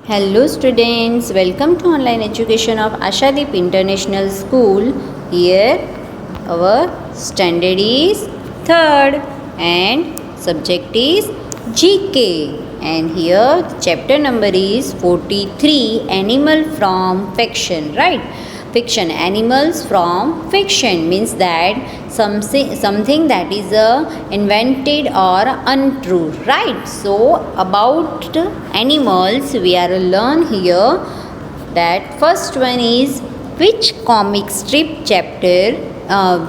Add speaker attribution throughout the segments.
Speaker 1: Hello students, welcome to online education of Ashadeep International School. Here our standard is third and subject is GK. And here chapter number is 43, Animal from Fiction, right? Fiction, animals from fiction means that something that is invented or untrue, right? So about animals we are learn here that first one is which comic strip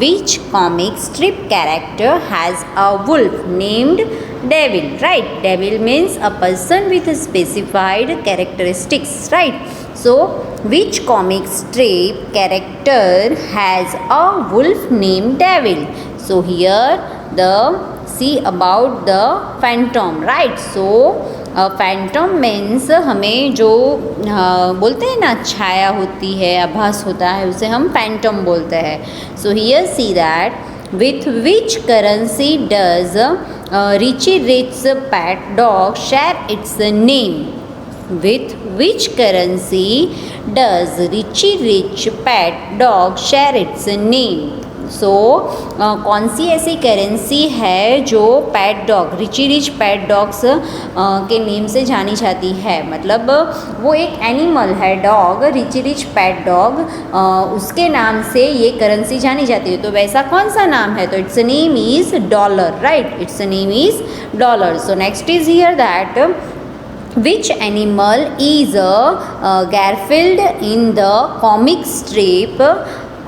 Speaker 1: which comic strip character has a wolf named Devil, right? Devil means a person with specified characteristics, right? So which comic strip character has a wolf named Devil? So here the see about the phantom, right? So Phantom means हमें जो बोलते हैं ना छाया होती है, आभास होता है, उसे हम फैंटम बोलते हैं. So here see that with which currency does Richie Rich pet dog share its name. With which currency does Richie Rich pet dog share its name? So कौन सी ऐसी करेंसी है जो pet dog Richie Rich pet dogs के name से जानी जाती है. मतलब वो एक एनिमल है dog, Richie Rich pet dog, उसके नाम से ये करेंसी जानी जाती है. तो वैसा कौन सा नाम है? तो it's name is dollar, right? It's name is dollar. So next is here that which animal is Garfield in the comic strip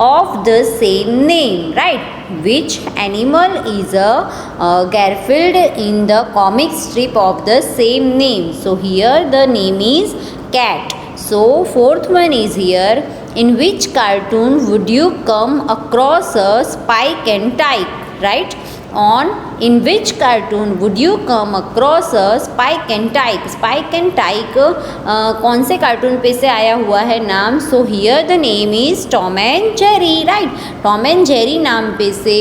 Speaker 1: of the same name, right? Which animal is Garfield in the comic strip of the same name? So here the name is cat. So fourth one is here, in which cartoon would you come across a Spike and Tyke, right? In which cartoon would you come across a Spike and Tyke? Spike and Tyke कौन से cartoon पे से आया हुआ है नाम? So here the name is Tom and Jerry, right? Tom and Jerry नाम पे से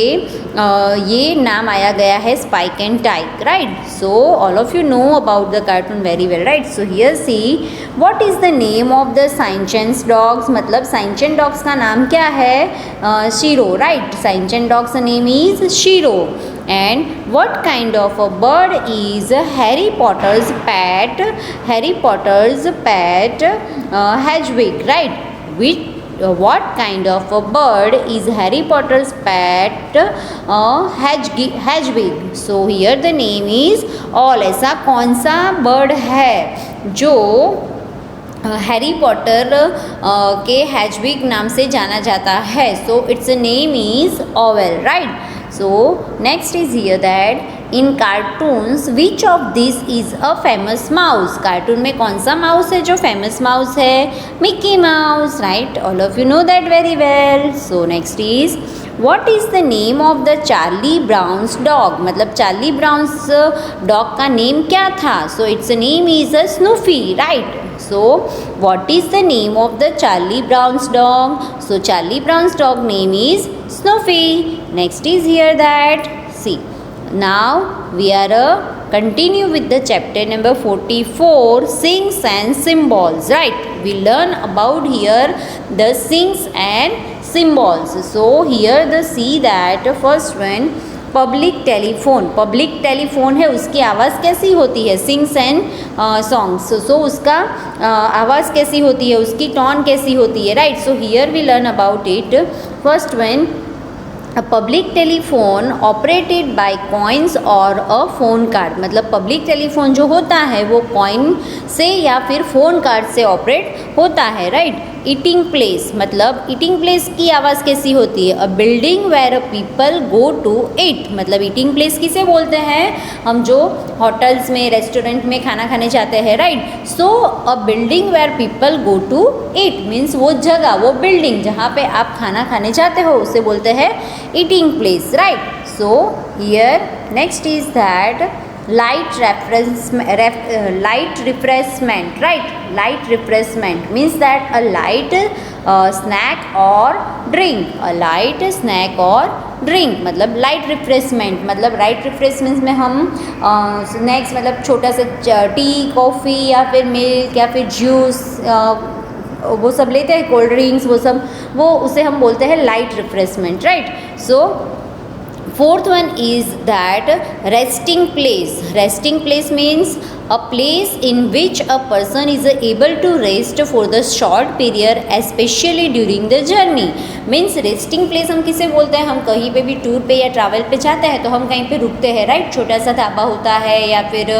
Speaker 1: ये नाम आया गया है Spike and Tyke, right? So all of you know about the cartoon very well, right? So here see what is the name of the Shinchan's dogs. मतलब Shinchan dogs का नाम क्या है? Shiro, right? साइंचेंट डॉग्स का name is Shiro. And what kind of a bird is Harry Potter's pet? Harry Potter's pet Hedwig, right? What kind of a bird is Harry Potter's pet Hedwig? So here the name is all. ऐसा कौन सा bird है जो Harry Potter के हैजविग नाम से जाना जाता है? सो its name is oval, right? So next is here that in cartoons which of these is a famous mouse? Cartoon में कौन सा माउस है जो फेमस माउस है? Mickey Mouse, right? All of you know that very well. So next is what is the name of the Charlie Brown's dog? मतलब Charlie Brown's dog का name क्या था? So its name is a Snoopy, right? So what is the name of the Charlie Brown's dog? So Charlie Brown's dog name is Snoopy. Next is here that see now we are continue with the chapter number 44, Sings and Symbols, right? We learn about here the sings and symbols. So here the see that first one public telephone है, उसकी आवाज़ कैसी होती है? Sings and songs. सो उसका आवाज़ कैसी होती है, उसकी टोन कैसी होती है, right? So here we learn about it. First one, a public telephone operated by coins और अ फ़ोन कार्ड. मतलब पब्लिक टेलीफोन जो होता है वो कॉइन से या फिर फ़ोन कार्ड से ऑपरेट होता है, राइट? ईटिंग प्लेस, मतलब ईटिंग प्लेस की आवाज़ कैसी होती है? A building where people go to eat. मतलब ईटिंग प्लेस किसे बोलते हैं? हम जो होटल्स में, रेस्टोरेंट में खाना खाने जाते हैं, right? So a building where people go to eat means वो जगह, वो बिल्डिंग जहाँ पे आप खाना खाने जाते हो उसे बोलते हैं eating place, right? So here next is that light refreshment, right? Light refreshment means that a light snack or drink, a light snack or drink मतलब लाइट रिफ्रेशमेंट, मतलब लाइट रिफ्रेशमेंट में हम स्नैक्स मतलब छोटा सा टी कॉफ़ी या फिर milk या फिर जूस वो सब लेते हैं, कोल्ड ड्रिंक्स वो सब, वो उसे हम बोलते हैं light refreshment, right? So fourth one is that resting place. Resting place means a place in which a person is able to rest for the short period, especially during the journey. Means resting place हम किसे बोलते हैं? हम कहीं पे भी tour पे या ट्रैवल पे जाते हैं तो हम कहीं पे रुकते हैं, राइट? छोटा सा ढाबा होता है या फिर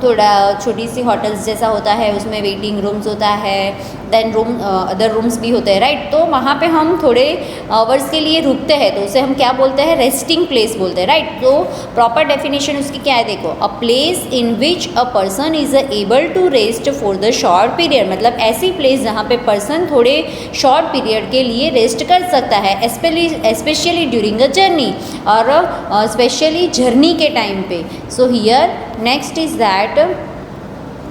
Speaker 1: थोड़ा छोटी सी होटल्स जैसा होता है, उसमें वेटिंग रूम्स होता है, देन अदर रूम्स भी होते हैं, राइट? तो वहाँ पे हम थोड़े आवर्स के लिए रुकते हैं तो उसे हम क्या बोलते हैं? रेस्टिंग प्लेस बोलते हैं, राइट? तो प्रॉपर डेफिनेशन उसकी क्या है देखो, a place in which a person is able to rest for the short period, मतलब ऐसी प्लेस जहाँ पे पर्सन थोड़े शॉर्ट पीरियड के लिए रेस्ट कर सकता है, स्पेशली ड्यूरिंग अ जर्नी, और स्पेशली जर्नी के टाइम पे. So here next is that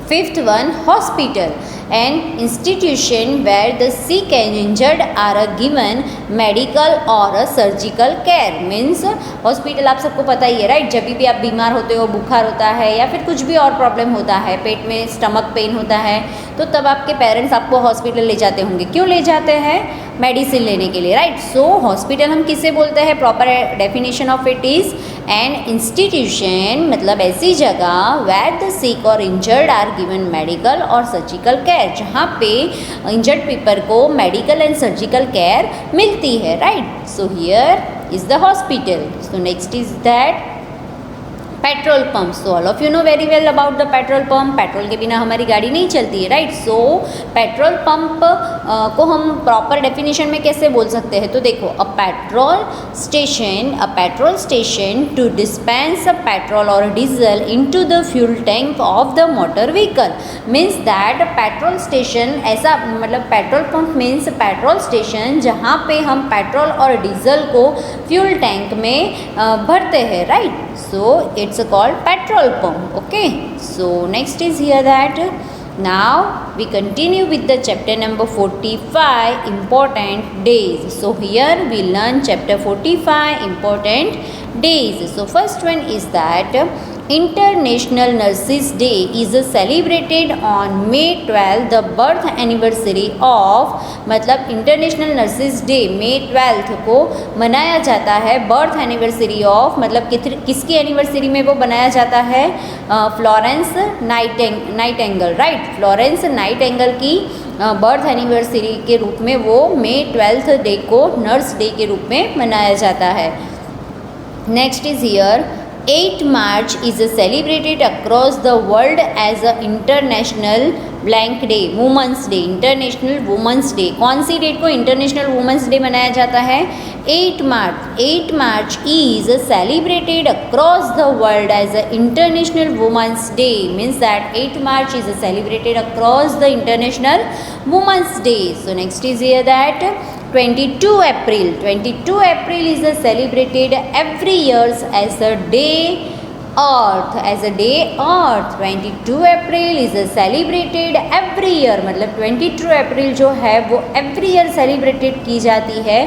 Speaker 1: fifth one, hospital, an institution where the sick and injured are given medical or a surgical care. Means hospital आप सबको पता ही है, right? जब भी आप बीमार होते हो, बुखार होता है या फिर कुछ भी और प्रॉब्लम होता है, पेट में स्टमक पेन होता है, तो तब आपके पेरेंट्स आपको हॉस्पिटल ले जाते होंगे. क्यों ले जाते हैं? मेडिसिन लेने के लिए, राइट? सो हॉस्पिटल हम किसे बोलते हैं? Proper definition of it is an institution, मतलब ऐसी जगह वेयर द सिक और इंजर्ड आर गिवन मेडिकल और सर्जिकल केयर, जहाँ पे इंजर्ड पीपल को मेडिकल एंड सर्जिकल केयर मिलती है, right? So here is the hospital. So next is that petrol pump. So all of you know very well about the petrol pump. Petrol के बिना हमारी गाड़ी नहीं चलती है, राइट? सो पेट्रोल पंप को हम प्रॉपर डेफिनेशन में कैसे बोल सकते हैं? तो देखो, a petrol station to dispense a petrol और diesel into the fuel tank of the motor vehicle. Means that petrol station ऐसा, मतलब petrol pump means petrol station जहाँ पे हम पेट्रोल और डीजल को फ्यूल टैंक में भरते हैं, right? So it's called petrol pump. Okay, so next is here that now we continue with the chapter number 45, important days. So here we learn chapter 45, important days. So first one is that International Nurses Day is celebrated on May 12, the birth anniversary of, मतलब international nurses day May 12 को मनाया जाता है, birth anniversary of, मतलब किसकी anniversary में वो बनाया जाता है? Florence Nightingale, right? Florence Nightingale की बर्थ एनिवर्सरी के रूप में वो May 12 डे को नर्स डे के रूप में मनाया जाता है. Next is here 8 March is celebrated across the world as a international blank day, women's day, international women's day. कौन सी डेट को इंटरनेशनल वुमेंस डे मनाया जाता है? 8 March. 8 March is celebrated across the world as a international women's day. Means that 8 March is celebrated across the international women's day. So next is here that 22 April. 22 April is celebrated every year as a day Earth, as a day Earth. 22 April is celebrated every year, मतलब 22 April जो है वो every year celebrated की जाती है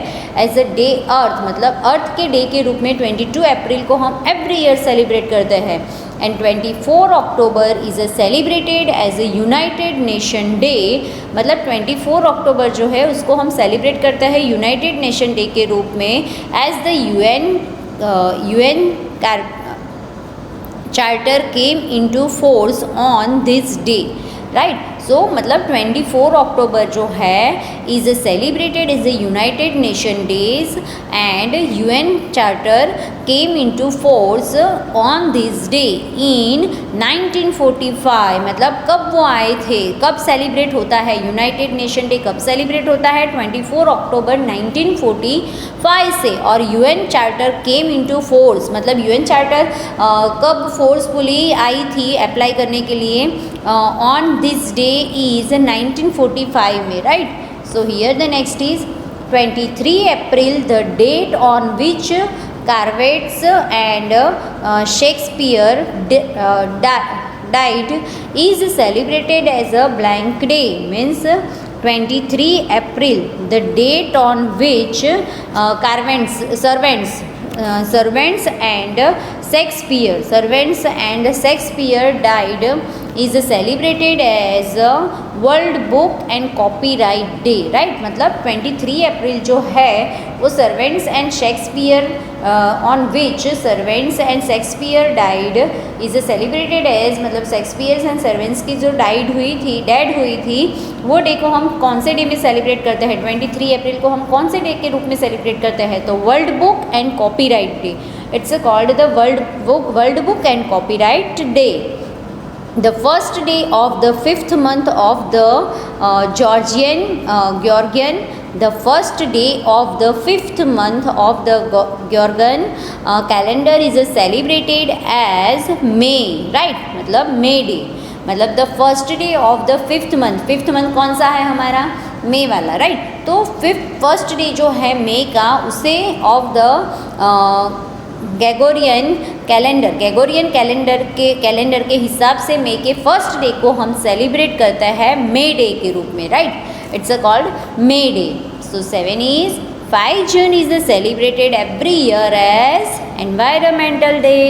Speaker 1: as a day Earth, मतलब अर्थ के day के रूप में 22 April को हम every year celebrate करते हैं. And 24 October is celebrated as a United Nation Day, मतलब 24 अक्टूबर जो है उसको हम सेलिब्रेट करते हैं यूनाइटेड नेशन डे के रूप में as the UN Charter came into force on this day, right? सो मतलब 24 अक्टूबर जो है is celebrated is a United nation days and UN charter came into force on this day in 1945. मतलब कब वो आए थे, कब सेलिब्रेट होता है यूनाइटेड नेशन डे, कब सेलिब्रेट होता है? 24 अक्टूबर 1945 से. और UN charter came into force, मतलब यूएन चार्टर कब फोर्सफुली आई थी अप्लाई करने के लिए? ऑन दिस डे is 1945 में, right? So here the next is 23 April, the date on which Carvettes and Shakespeare died is celebrated as a blank day, means 23 April, the date on which servants and Shakespeare died is celebrated as world book and copyright day, right. मतलब 23 April जो है वो Cervantes and Shakespeare on which Cervantes and Shakespeare died is celebrated as, मतलब Shakespeare's and Cervantes की जो dead हुई थी वो डे को हम कौन से डे में सेलिब्रेट करते हैं? 23 अप्रैल को हम कौन से डे के रूप में सेलिब्रेट करते हैं? तो world book and copyright day. It's called the world book and copyright day. The first day of the fifth month of the Georgian, the first day of the fifth month of the Georgian calendar is celebrated as May, right. मतलब May Day, मतलब the first day of the fifth month कौन सा है हमारा? May वाला, right. तो first day जो है May का, उसे ऑफ द ग्रेगोरियन कैलेंडर के हिसाब से मई के फर्स्ट डे को हम सेलिब्रेट करते हैं मे डे के रूप में, right. It's called May day. So 7 is 5 June is celebrated every year as environmental day,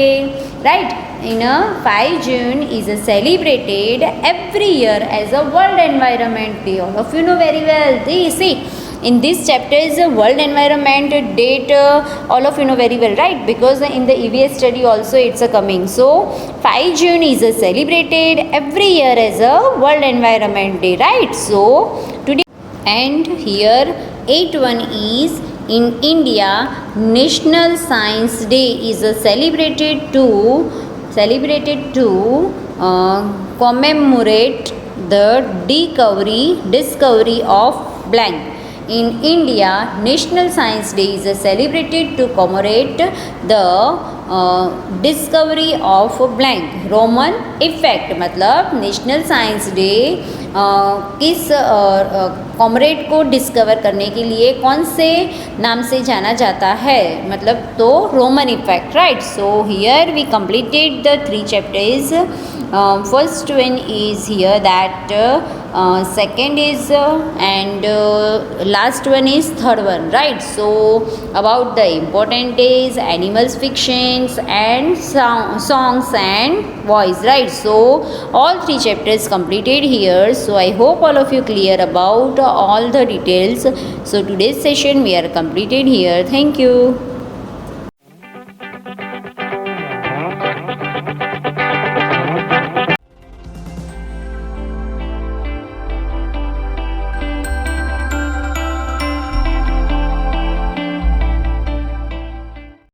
Speaker 1: right. in 5 June is celebrated every year as a World Environment Day. All of you know very well. See, in this chapter is a World Environment date, all of you know very well, right, because in the EVS study also it's coming. So 5 June is celebrated every year as a World Environment Day, right. So today, and here 8th is in India National Science Day is celebrated to commemorate the discovery of blank. In India, National Science Day is celebrated to commemorate the discovery of blank. Roman effect, मतलब national science day किस comrade को discover करने के लिए कौन से नाम से जाना जाता है? मतलब तो Roman effect, right. So here we completed the 3 chapters. First one is here, that second is and last one is third one, right. So about the important days, animals, fictions and songs and voice, right. So all 3 chapters completed here. So I hope all of you clear about all the details. So today's session we are completed here. Thank you.